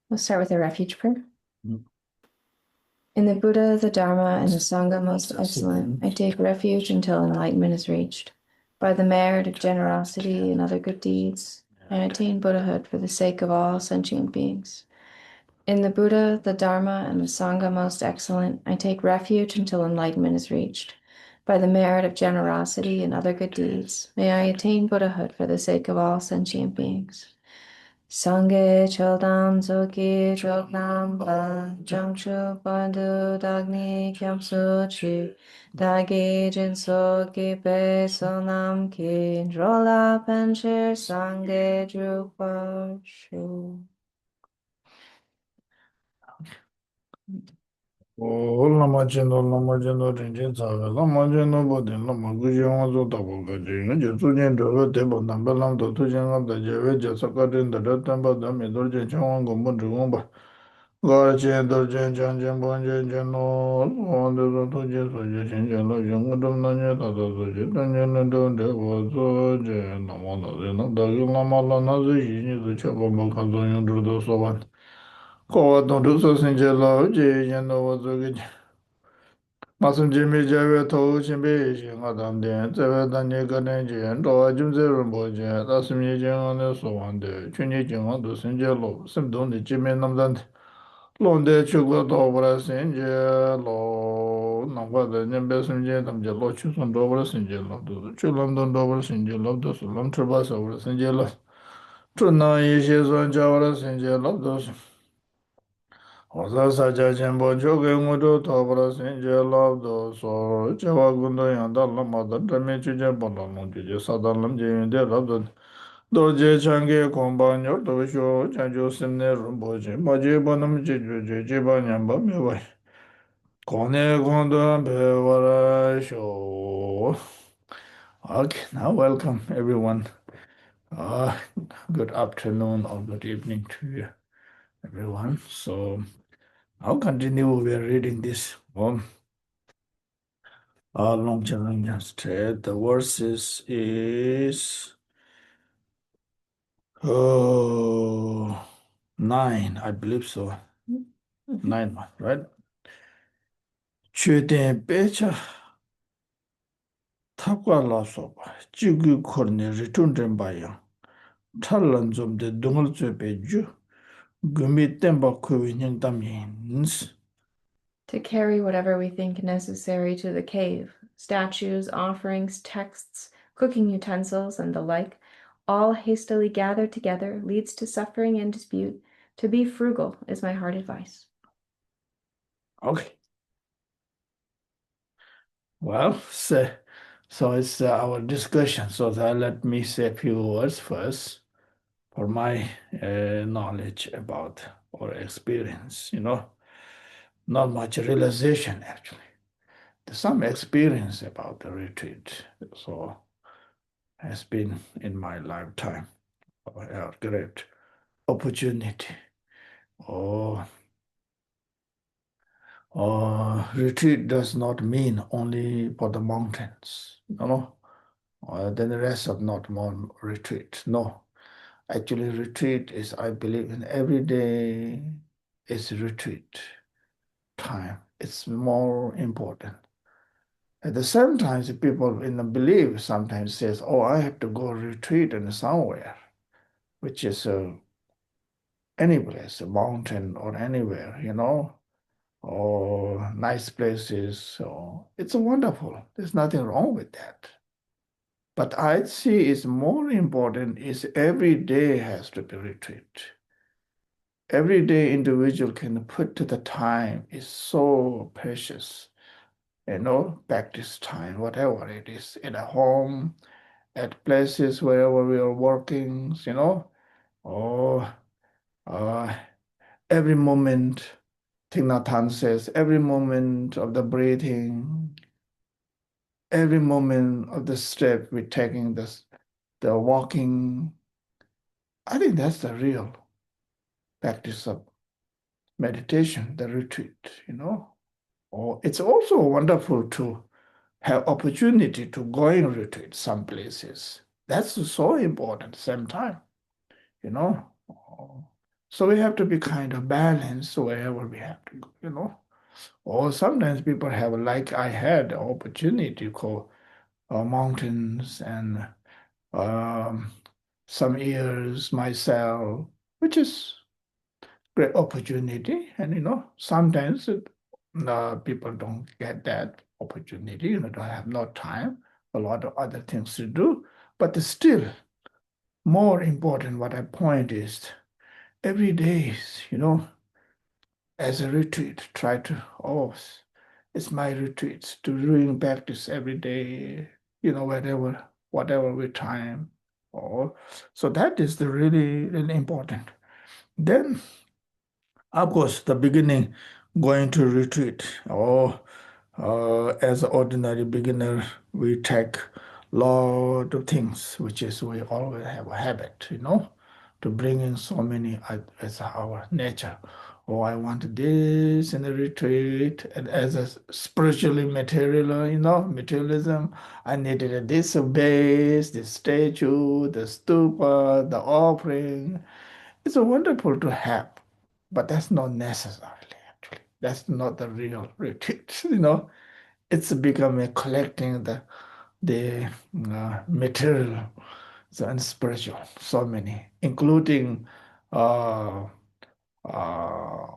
We'll start with a refuge prayer. Mm. In the Buddha, the Dharma, and the Sangha most excellent, I take refuge until enlightenment is reached. By the merit of generosity and other good deeds, I attain Buddhahood for the sake of all sentient beings. In the Buddha, the Dharma, and the Sangha most excellent, I take refuge until enlightenment is reached. By the merit of generosity and other good deeds, may I attain Buddhahood for the sake of all sentient beings. Sangye chodam zoki choknam pa jamshu pandu dagni kyamsu chi dagi jinso ki pe sonam ki rola penshir sangye drupa shu. Lama chendo, rinchen tsawe, lama chendo bodin, lama guji wanzo tabo gaji, ngaji tsujen drogo tebo namba lamdo tujen ngabda jewe jasa katin dada tenpa dami dorje chawang gombo chugomba. Gara chen dorjen chan chen bonjen chen no, wande zo tuje soje chen chen lo yung udum nanye tata soje, tanje nendo dewa soje, namo nazi nabdagi lama la nazi yinyi zu chabamba kazo yung drudo soban. Kowa tondu so sinje la uje yen no wazo geji. Masum jimi jawe to chimbe shi nga dam den zewe dan ye ga den ji en do jim ze ren bo je da sim ye je nga ne so wan de chun ye jing wa do sin je lo sim do ni jime nam dan lon de chu go do bra sin je lo nam ga de nyam be sim je nam je lo chu son do bra sin je lo do chu lam don do bra sin je lo do so lam chu ba so bra sin je lo chu na ye she son ja bra sin je lo do Osa saja chenpo choke ngudu topra sinche labdo so chewa gundo yanda lama dame chuje bola long chuje sadan lam je yunde labdo doje change kompa nyor to sho chanjo simne rumbo che maje bonam je je je ba nyamba mewa kone kondo bewara sho. Okay, now welcome everyone. Uh, Good afternoon or good evening to you, everyone. So I'll continue. We are reading this one. Longchenpa said the verses is 9, I believe so. 9 one, right? Chöden pecha tapwa la soba jigu korne return bayang talan zum de dungal zöpe ju gumi temba kuwi nyang tam yins. To carry whatever we think necessary to the cave, statues, offerings, texts, cooking utensils, and the like, all hastily gathered together leads to suffering and dispute. To be frugal is my hard advice. Okay. Well, so it's our discussion. So let me say a few words first for my knowledge about or experience. Not much realization actually. There's some experience about the retreat. So has been in my lifetime a great opportunity. Retreat does not mean only for the mountains, then the rest of not more retreat. No, actually retreat is, I believe, in every day is retreat time. It's more important. At the same time, the people in the belief sometimes says, "Oh, I have to go retreat in somewhere," which is any place, a mountain or anywhere, or nice places. So it's wonderful. There's nothing wrong with that. But I see it's more important is every day has to be retreat. Every day individual can put to the time is so precious. Practice time, whatever it is, in a home, at places wherever we are working, or every moment, Thich Nhat Hanh says, every moment of the breathing, every moment of the step we're taking, the walking, I think that's the real practice of meditation, the retreat. Or it's also wonderful to have opportunity to go in retreat some places. That's so important at the same time. you know. So we have to be kind of balanced wherever we have to go, you know. Or sometimes people have, like I had the opportunity to go mountains and um, some years myself, which is great opportunity. And sometimes people don't get that opportunity. Don't have no time, a lot of other things to do. But still, more important, what I point is every day, as a retreat, try to, it's my retreats to doing practice every day, whatever we time. Or so that is the really, really important. Then, of course, the beginning, going to retreat, or as an ordinary beginner, we take lot of things, which is we always have a habit, to bring in so many as our nature. Oh, I want this in a retreat, and as a spiritually material, materialism, I needed this base, this statue, the stupa, the offering. It's a wonderful to have, but that's not necessarily actually. That's not the real retreat. It's becoming collecting the material and spiritual, so many, including uh, uh,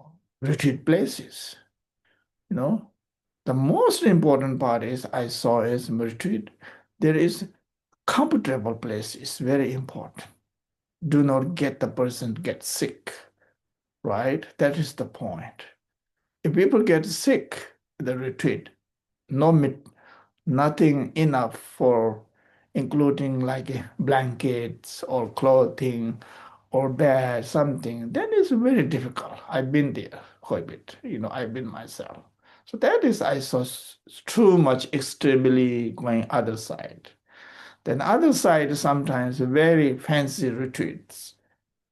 retreat places. You know, the most important part is I saw is retreat. There is comfortable place is very important. Do not get the person get sick, right? That is the point. If people get sick at the retreat, no nothing enough for including like blankets or clothing or bed, something, then it's very difficult. I've been there quite a bit, I've been myself. So that is, I saw too much extremely going other side. Then other side, sometimes very fancy retreats.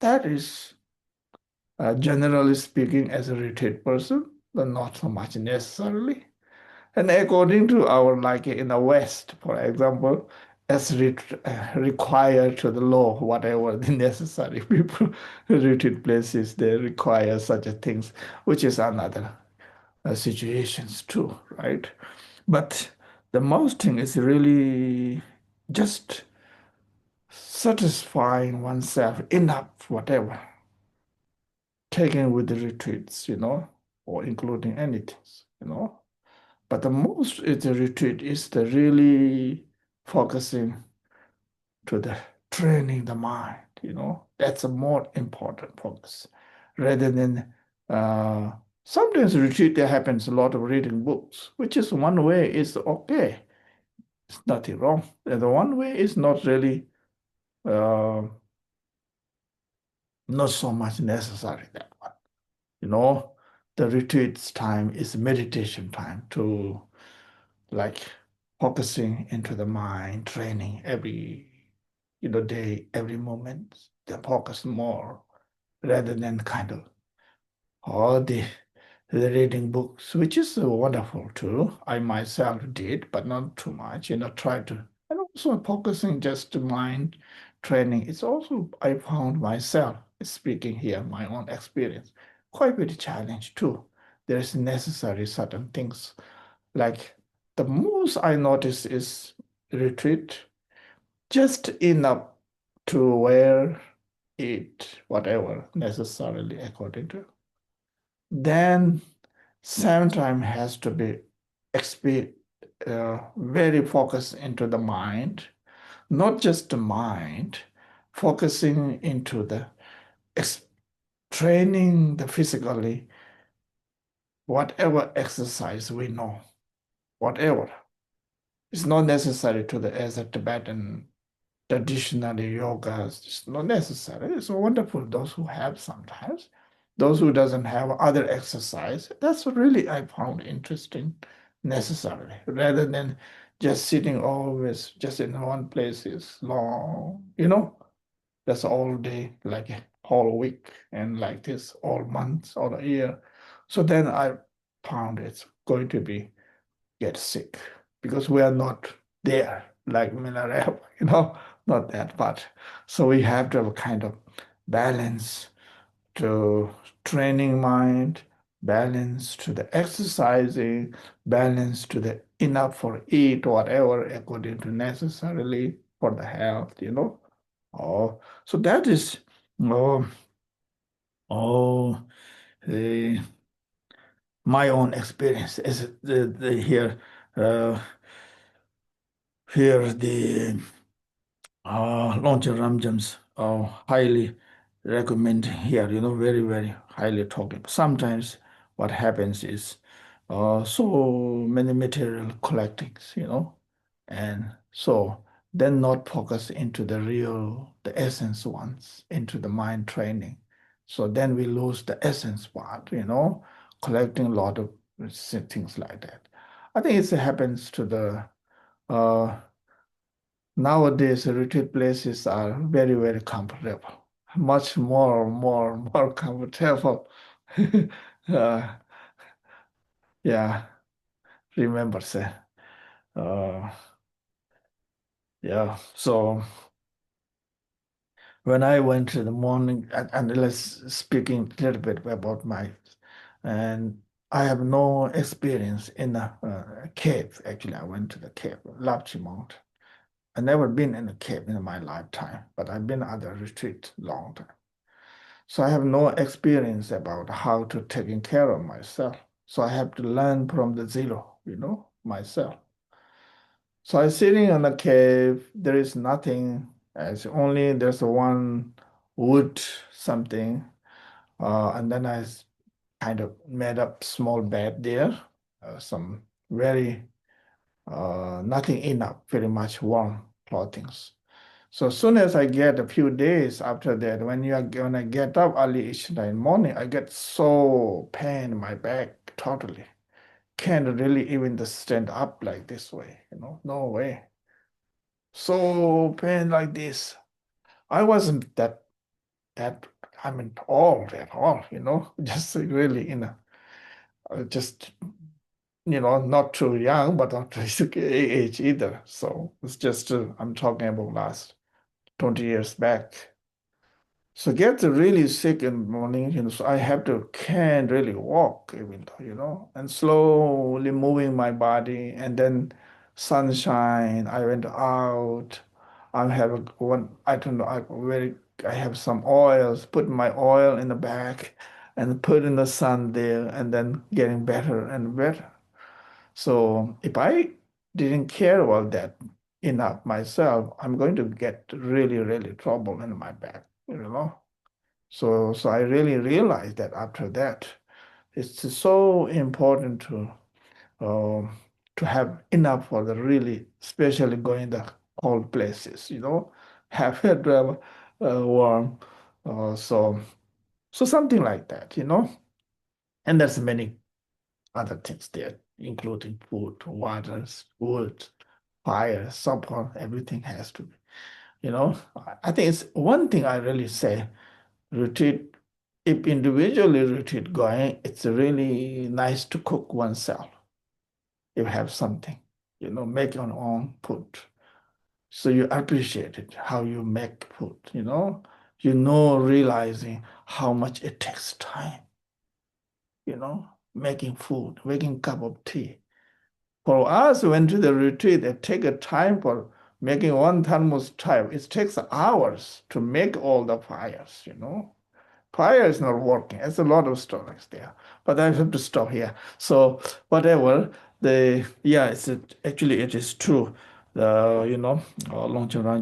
That is, generally speaking, as a retreat person, but not so much necessarily. And according to our, like in the West, for example, as required to the law, whatever the necessary people retreat places, they require such a things, which is another situations too, right? But the most thing is really just satisfying oneself enough, whatever, taken with the retreats, or including anything, you know. But the most is the retreat is the really focusing to the training the mind, That's a more important focus rather than uh, sometimes retreat there happens a lot of reading books, which is one way is okay. It's nothing wrong. The one way is not really uh, not so much necessary that one. The retreat's time is meditation time to like focusing into the mind, training every day, every moment, the focus more rather than kind of all the reading books, which is wonderful too. I myself did, but not too much, try to and also focusing just to mind training. It's also I found myself speaking here, my own experience, quite a bit challenge too. There's necessary certain things like the most I notice is retreat just enough to wear it, whatever necessarily according to. Then same time has to be very focused into the mind, not just the mind, focusing into the training the physically, whatever exercise we know, whatever. It's not necessary to the as a Tibetan traditionally yoga is not necessary. It's wonderful those who have sometimes. Those who doesn't have other exercise, that's what really I found interesting necessarily, rather than just sitting always just in one place is long, that's all day, like a whole week, and like this all months or a year. So then I found it's going to be get sick because we are not there like Minareva, not that part. So we have to have a kind of balance to training mind, balance to the exercising, balance to the enough for eat, whatever according to necessarily for the health. Oh, so that is oh, oh, the, my own experience is here. Uh, Here the Longchenpa highly recommend here, very, very highly talking. Sometimes what happens is so many material collectings, and so then not focus into the essence ones, into the mind training. So then we lose the essence part, collecting a lot of things like that. I think it happens to the uh, nowadays, retreat places are very, very comfortable, much more comfortable. uh, yeah, remember, say, uh, yeah. So when I went to the morning, and let's speaking a little bit about and I have no experience in a cave. Actually, I went to the cave, Lapchi Mountain. I've never been in a cave in my lifetime, but I've been at a retreat long time. So I have no experience about how to taking care of myself. So I have to learn from the zero, myself. So I sitting in a cave, there is nothing, as only there's one wood something, and then kind of made up small bed there, some very nothing enough, very much warm clothing. So as soon as I get a few days after that, when I get up early each night morning, I get so pain in my back totally. Can't really even just stand up like this way, no way. So pain like this. I wasn't that I mean old at all, just really, just not too young, but not too age either. So it's just I'm talking about last 20 years back. So get really sick in the morning, so I have to can't really walk even though, and slowly moving my body and then sunshine. I went out. I have one, I don't know, I have some oils, put my oil in the back and put in the sun there and then getting better and better. So if I didn't care about that enough myself, I'm going to get really, really trouble in my back. So I really realized that after that, it's so important to have enough for the really, especially going the cold places, have it warm. So something like that. And there's many other things there, including food, water, wood, fire, support, everything has to be. I think it's one thing I really say retreat, if individually retreat going, it's really nice to cook oneself. You have something, make your own food. So you appreciate it, how you make food, realizing how much it takes time, making food, making cup of tea. For us, went to the retreat, it take a time for making one thermos type. It takes hours to make all the fires. Fire is not working. There's a lot of stories there, but I have to stop here. So whatever actually it is true. Longchenpa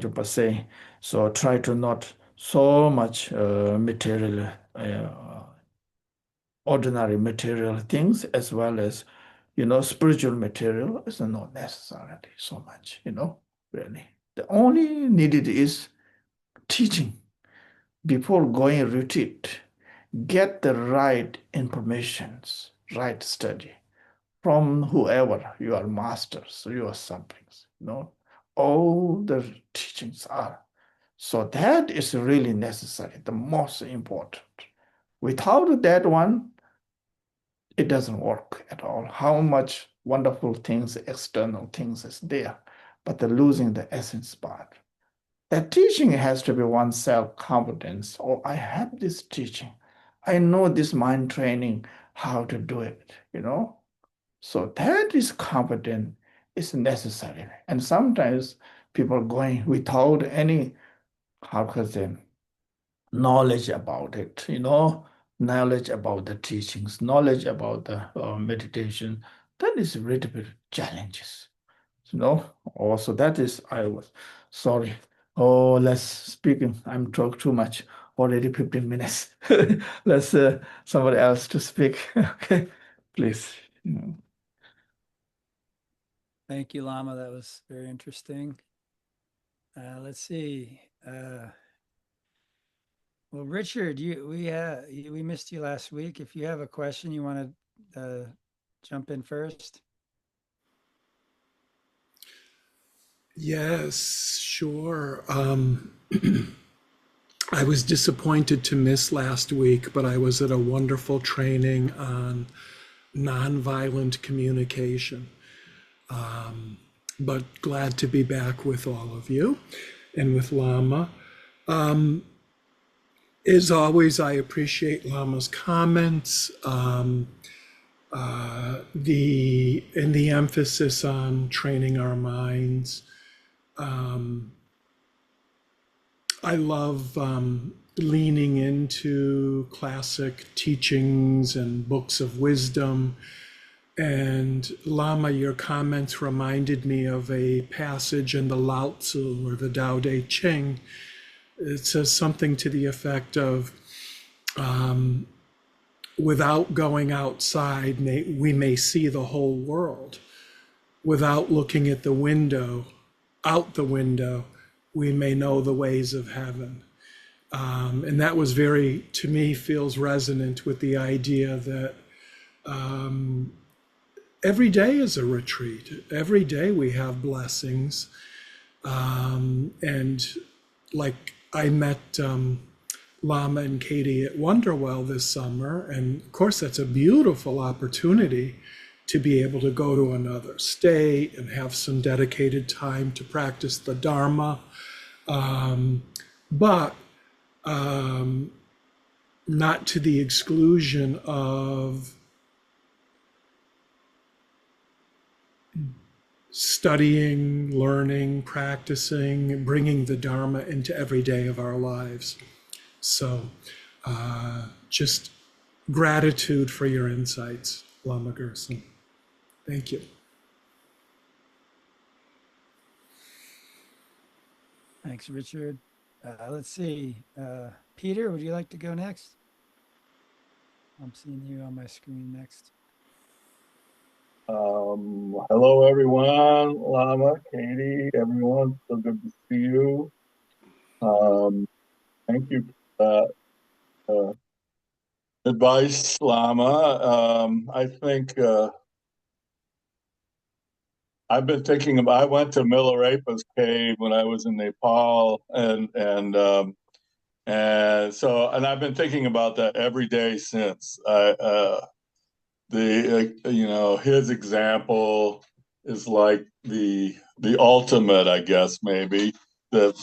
Rinpoche say. So try to not so much material, ordinary material things as well as spiritual material is not necessarily so much. Really. The only needed is teaching before going retreat. Get the right informations, right study from whoever your masters, your siblings, all the teachings are. So that is really necessary, the most important. Without that one, it doesn't work at all. How much wonderful things, external things is there, but the losing the essence part. That teaching has to be one self-confidence. Oh, I have this teaching. I know this mind training, how to do it, you know? So that is confidence is necessary. And sometimes people are going without any, how can I say, knowledge about it, knowledge about the teachings, knowledge about the meditation. That is a little bit challenges. Also that is I was sorry. Oh, let's speaking. I'm talk too much. Already 15 minutes. Let's somebody else to speak. Okay, please. Thank you, Lama. That was very interesting. Let's see. Well, Richard, we missed you last week. If you have a question, you want to jump in first. Yes, sure. I was disappointed to miss last week, but I was at a wonderful training on nonviolent communication. But glad to be back with all of you and with Lama. As always, I appreciate Lama's comments, the emphasis on training our minds. I love leaning into classic teachings and books of wisdom. And Lama, your comments reminded me of a passage in the Lao Tzu or the Tao Te Ching. It says something to the effect of, without going outside, we may see the whole world. Without looking at the window, out the window, we may know the ways of heaven. And that was to me, feels resonant with the idea that every day is a retreat. Every day we have blessings. And like I met Lama and Katie at Wonderwell this summer. And of course, that's a beautiful opportunity to be able to go to another state and have some dedicated time to practice the Dharma. But not to the exclusion of studying, learning, practicing, bringing the Dharma into every day of our lives. So just gratitude for your insights, Lama Gursam. Thank you. Thanks, Richard. Let's see. Peter, would you like to go next? I'm seeing you on my screen next. Hello, everyone. Lama, Katie, everyone. So good to see you. Thank you for that advice, Lama. I think I've been thinking about. I went to Milarepa's cave when I was in Nepal, and I've been thinking about that every day since. His example is like the ultimate, I guess, maybe that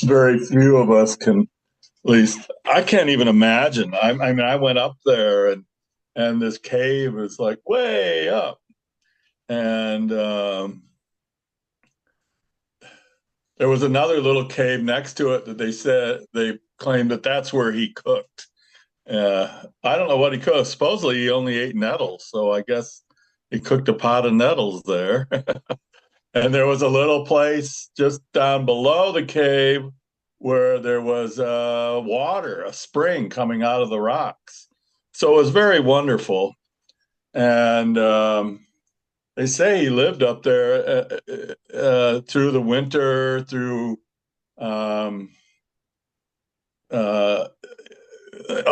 very few of us can. At least I can't even imagine. I mean, I went up there and this cave is like way up, and there was another little cave next to it that they claimed that that's where he cooked. I don't know what he cooked. Supposedly he only ate nettles, so I guess he cooked a pot of nettles there. And there was a little place just down below the cave where there was water, a spring coming out of the rocks. So it was very wonderful. And they say he lived up there through the winter, through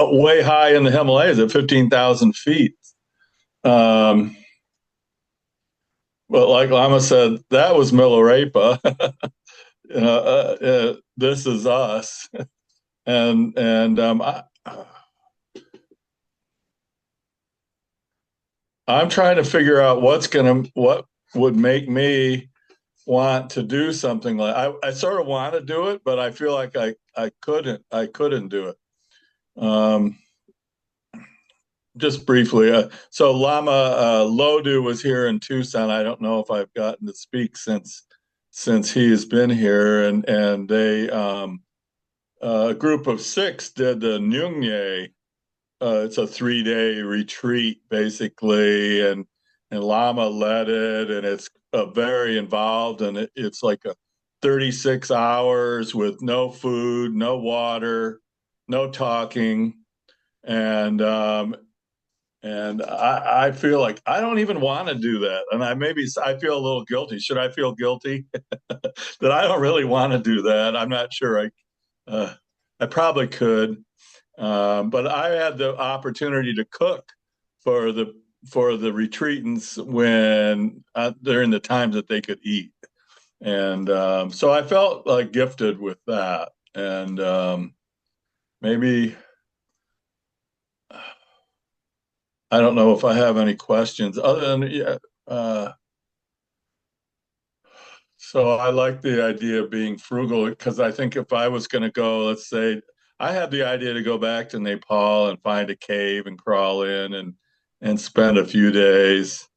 way high in the Himalayas at 15,000 feet. But like Lama said, that was Milarepa. This is us, and I'm trying to figure out what would make me want to do something like I sort of want to do it, but I feel like I couldn't do it. Just briefly, so Lama Lodu was here in Tucson. I don't know if I've gotten to speak since he has been here, and they a group of 6 did the Nyungye. It's a 3-day retreat basically, and Lama led it, and it's very involved, and it's like a 36 hours with no food, no water, no talking, and I feel like I don't even want to do that, and I feel a little guilty. Should I feel guilty that I don't really want to do that? I'm not sure. I probably could. But I had the opportunity to cook for the retreatants when during the times that they could eat, and so I felt like gifted with that. And maybe I don't know if I have any questions other than yeah. So I like the idea of being frugal because I think if I was going to go, let's say I had the idea to go back to Nepal and find a cave and crawl in and spend a few days.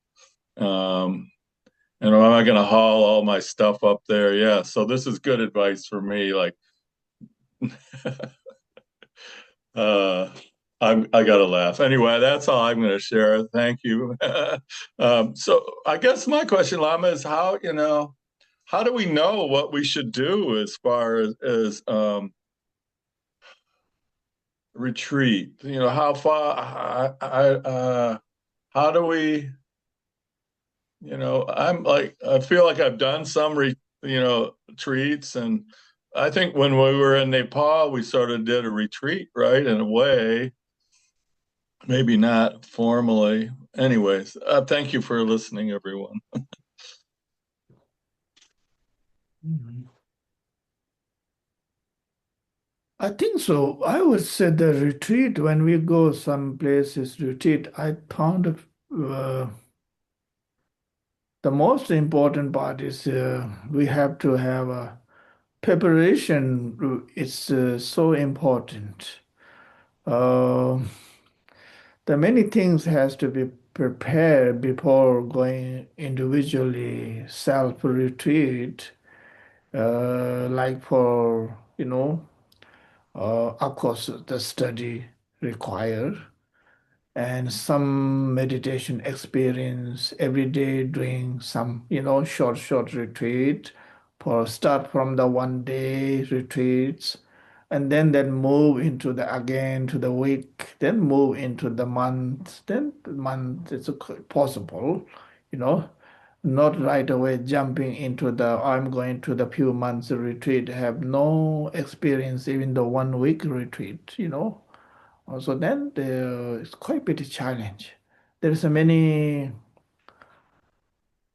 Um, and am I going to haul all my stuff up there? Yeah. So this is good advice for me. Like, uh, I got to laugh. Anyway, that's all I'm going to share. Thank you. So I guess my question, Lama, is how do we know what we should do as far as retreat? How far how do we, I feel like I've done some retreats, and I think when we were in Nepal, we sort of did a retreat, right? In a way, maybe not formally. Anyways, thank you for listening, everyone. I think so. I would say the retreat, when we go some places retreat, I found the most important part is we have to have a preparation. It's so important. Uh, the many things has to be prepared before going individually self retreat. Like for of course the study required and some meditation experience every day doing some short retreat for start from the 1 day retreats and then move into the again to the week, then move into the month, then the month it's possible, you know not right away jumping into the I'm going to the few months retreat, have no experience even the 1 week retreat. Also, then it's quite a bit of challenge. There's a many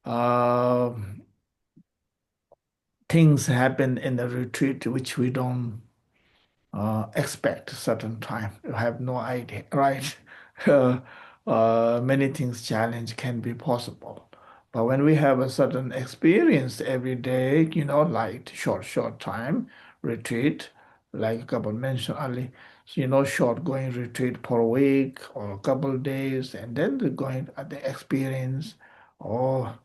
uh, things happen in the retreat which we don't expect certain time. You have no idea, right? Many things challenge can be possible. But when we have a certain experience every day, like short time retreat, like a couple mentioned earlier, so, short going retreat per week or a couple of days, and then the going at the experience, or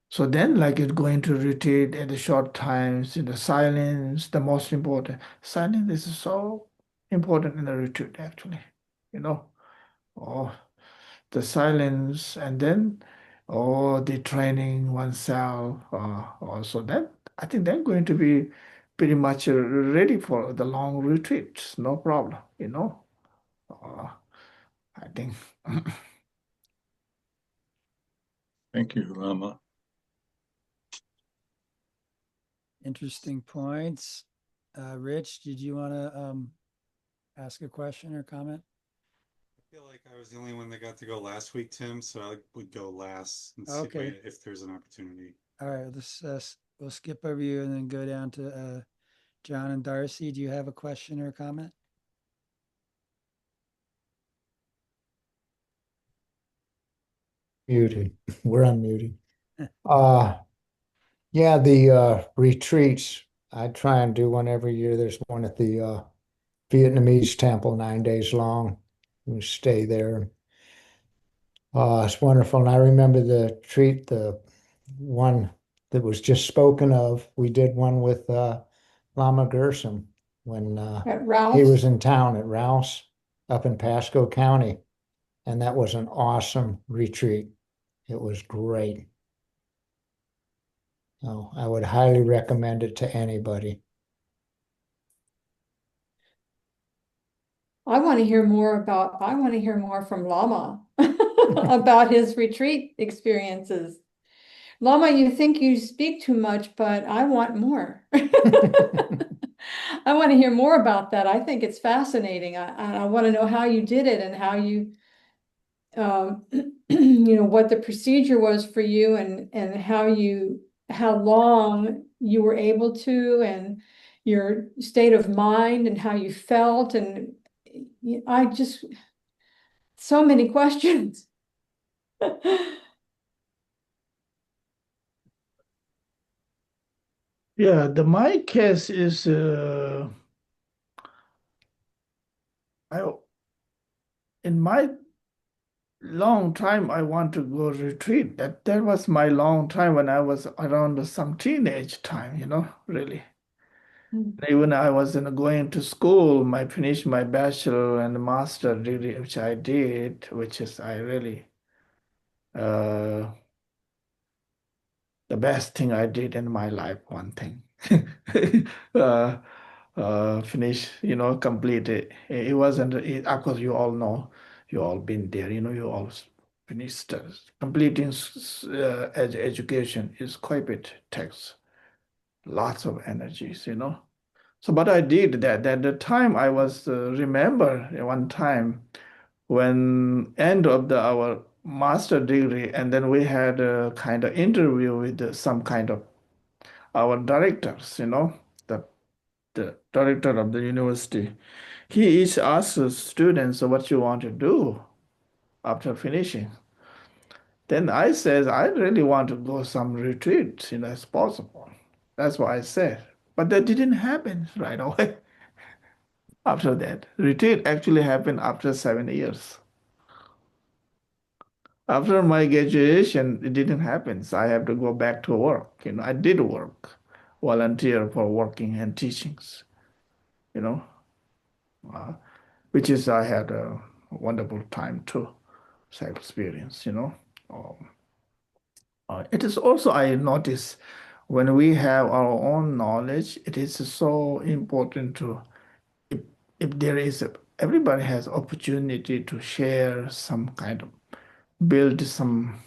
so then, like it going to retreat at the short times in the silence, the most important. Silence is so important in the retreat, actually. You know, or the silence, and then, or the training oneself. Also, then I think they're going to be pretty much ready for the long retreats. No problem. Uh, I think. Thank you, Lama. Interesting points. Rich, did you want to ask a question or comment? I feel like I was the only one that got to go last week, Tim, so I would go last and see Okay. if there's an opportunity. All right, we'll skip over you and then go down to John and Darcy. Do you have a question or a comment? Muted. We're unmuted. Uh, Yeah, the retreats, I try and do one every year. There's one at the Vietnamese temple, 9 days long. You stay there. It's wonderful. And I remember the treat, the one that was just spoken of. We did one with Lama Gursam when At he was Ralph's. in town at Rouse up in Pasco County. And that was an awesome retreat. It was great. So I would highly recommend it to anybody. I want to hear more from Lama about his retreat experiences. Lama, you think you speak too much, but I want more. I want to hear more about that. I think it's fascinating. I want to know how you did it and how you, what the procedure was for you and how long you were able to, and your state of mind and how you felt. And I just, so many questions. Yeah, my case is I in my long time I want to go retreat. That was my long time when I was around some teenage time, really. Even I was going to school, I finished my bachelor and master degree, which I did, which is I really uh, the best thing I did in my life. One thing, uh, finish, complete it. It wasn't. Of course, you all know, you all been there. You all finished completing education is quite a bit takes lots of energies. So, but I did that. At the time, I was remember one time when end of our master degree, and then we had a kind of interview with some kind of our directors. The director of the university. He each asks the students what you want to do after finishing. Then I said I really want to go some retreat, as possible. That's what I said. But that didn't happen right away. After that, retreat actually happened after 7 years. After my graduation, it didn't happen. So I have to go back to work. I did work, volunteer for working and teachings, you know, uh, which is I had a wonderful time too, self experience. Um, it is also I notice when we have our own knowledge, it is so important to if, if there is everybody has opportunity to share some kind of build some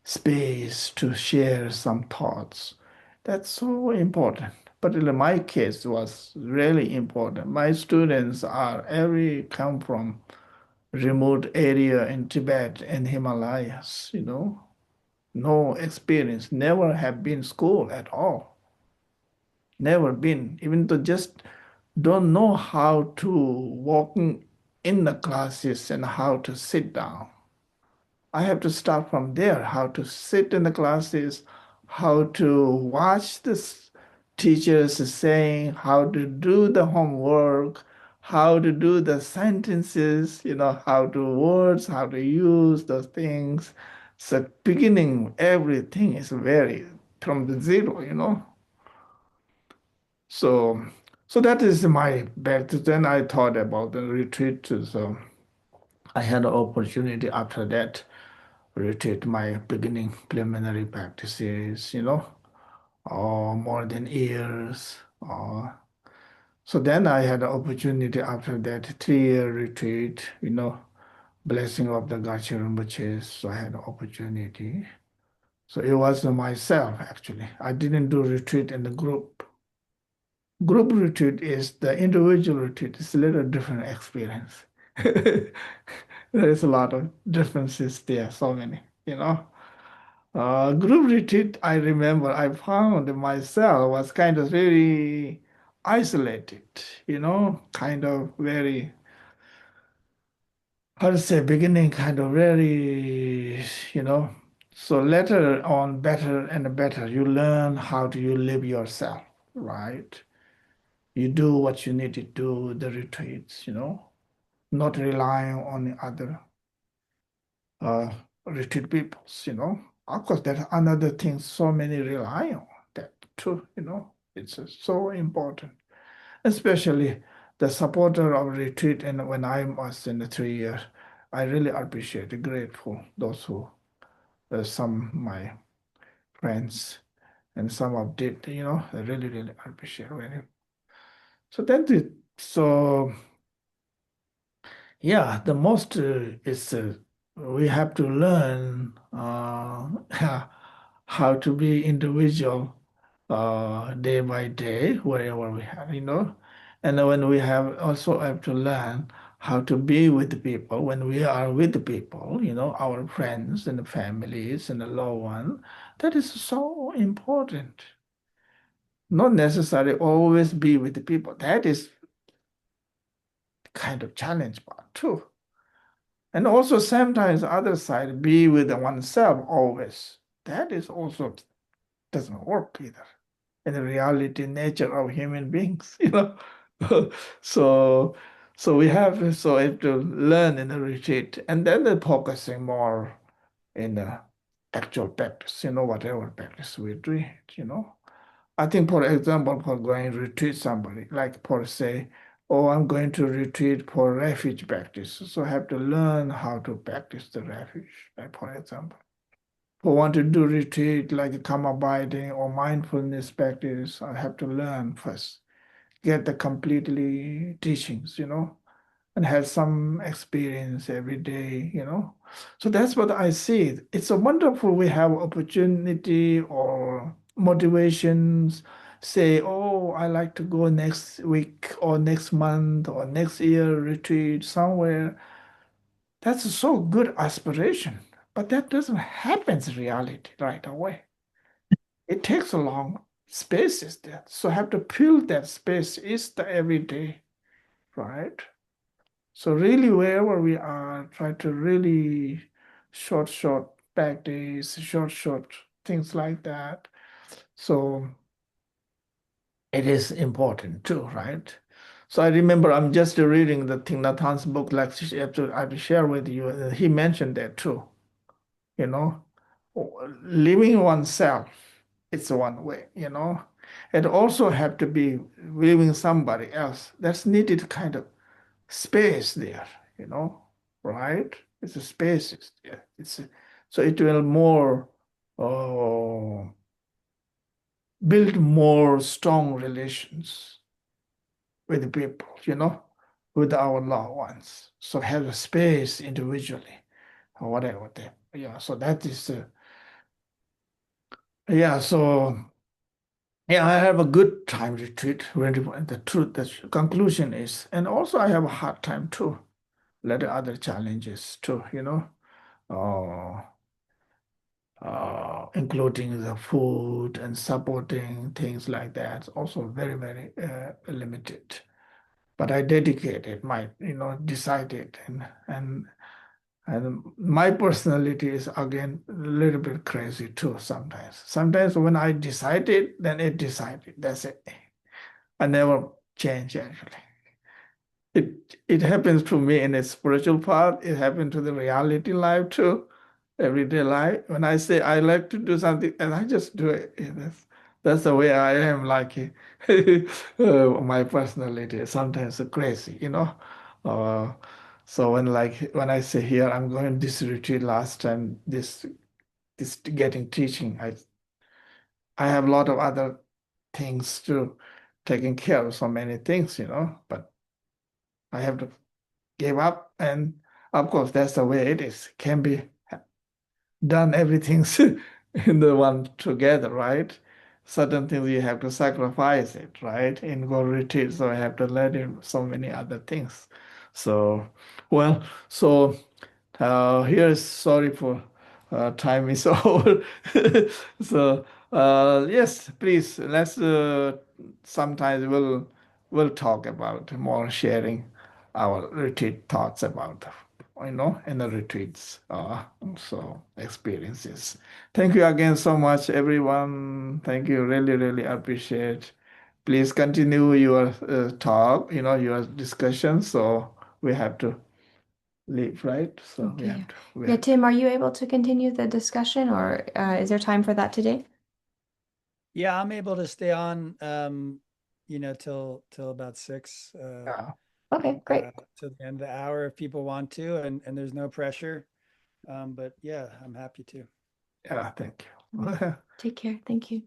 space to share some thoughts. That's so important. But in my case was really important. My students are every come from remote area in Tibet and Himalayas. No experience, never have been school at all. Never been, even to just don't know how to walk in the classes and how to sit down. I have to start from there, how to sit in the classes, how to watch the teachers saying, how to do the homework, how to do the sentences, how to words, how to use those things. So beginning, everything is very from the zero. So, so that is my back. Then I thought about the retreat. So I had an opportunity after that retreat, my beginning preliminary practices, or more than years. So then I had an opportunity after that 3 year retreat, blessing of the Gachi Rinpoche. So I had an opportunity. So it was myself actually. I didn't do retreat in the group. Group retreat is the individual retreat. It's a little different experience. There is a lot of differences there, so many. Group retreat, I remember I found myself was kind of very isolated, kind of very, how to say, beginning kind of very, you know, So later on, better and better, you learn how do you live yourself, right? You do what you need to do, the retreats, not relying on the other uh, retreat peoples. Of course, there's another thing so many rely on that too. It's so important, especially the supporter of retreat. And when I was in the 3 years, I really appreciate, grateful those who, some my friends and some of did, I really, really appreciate really. So that's it. So yeah, the most is we have to learn how to be individual day by day, wherever we have. And then when we have also have to learn how to be with the people, when we are with the people, our friends and the families and the loved one, that is so important. Not necessarily always be with the people. That is kind of challenge part too. And also sometimes the other side, be with oneself always. That is also doesn't work either in the reality nature of human beings. So we have to learn in the retreat and then the focusing more in the actual practice, whatever practice we do it. I think, for example, for going to retreat somebody, like for say, oh, I'm going to retreat for refuge practice. So I have to learn how to practice the refuge, like for example. For want to do retreat like calm abiding or mindfulness practice, I have to learn first, get the completely teachings, and have some experience every day. So that's what I see. It's a wonderful we have opportunity or motivations. Say, oh, I like to go next week or next month or next year retreat somewhere. That's so good aspiration, but that doesn't happen in reality right away. It takes a long spaces there. So have to fill that space is the everyday, right? So really wherever we are, try to really short practice, short things like that. So it is important too, right? So I remember I'm just reading the Thich Nhat Hanh's book, like I have to share with you. He mentioned that too. You know, living oneself, it's one way. It also have to be living somebody else. That's needed kind of space there, right? It's a space there. So it will more uh, build more strong relations with the people, with our loved ones. So have a space individually or whatever. Yeah. So that is yeah. So yeah, I have a good time retreat. Really, the truth, the conclusion is, and also I have a hard time too. Let the other challenges too. Uh, including the food and supporting things like that. Also very, very limited. But I dedicated decided, and my personality is again a little bit crazy too sometimes. Sometimes when I decided, then it decided. That's it. I never change actually. It happens to me in a spiritual part. It happened to the reality life too, everyday life. When I say I like to do something, and I just do it. That's the way I am. Like my personality is sometimes crazy. Uh, so when I say here, I'm going this retreat last time. This getting teaching. I have a lot of other things to taking care of so many things. But I have to give up. And of course, that's the way it is. Can be done everything in the one together, right? Certain things you have to sacrifice it, right? In go retreat, so I have to let in so many other things. So, well, so here's sorry for time is over. So yes, please let's sometimes we'll talk about more sharing our retreat thoughts about in the retreats, so experiences. Thank you again so much, everyone. Thank you, really, really appreciate. Please continue your talk, your discussion. So we have to leave, right? So we Okay, have to. We Yeah, have to. Tim, are you able to continue the discussion, or is there time for that today? Yeah, I'm able to stay on, till about 6, Yeah, Okay, great. till the end of the hour if people want to, and there's no pressure. But yeah, I'm happy to. yeah. Thank you. Take care. Thank you.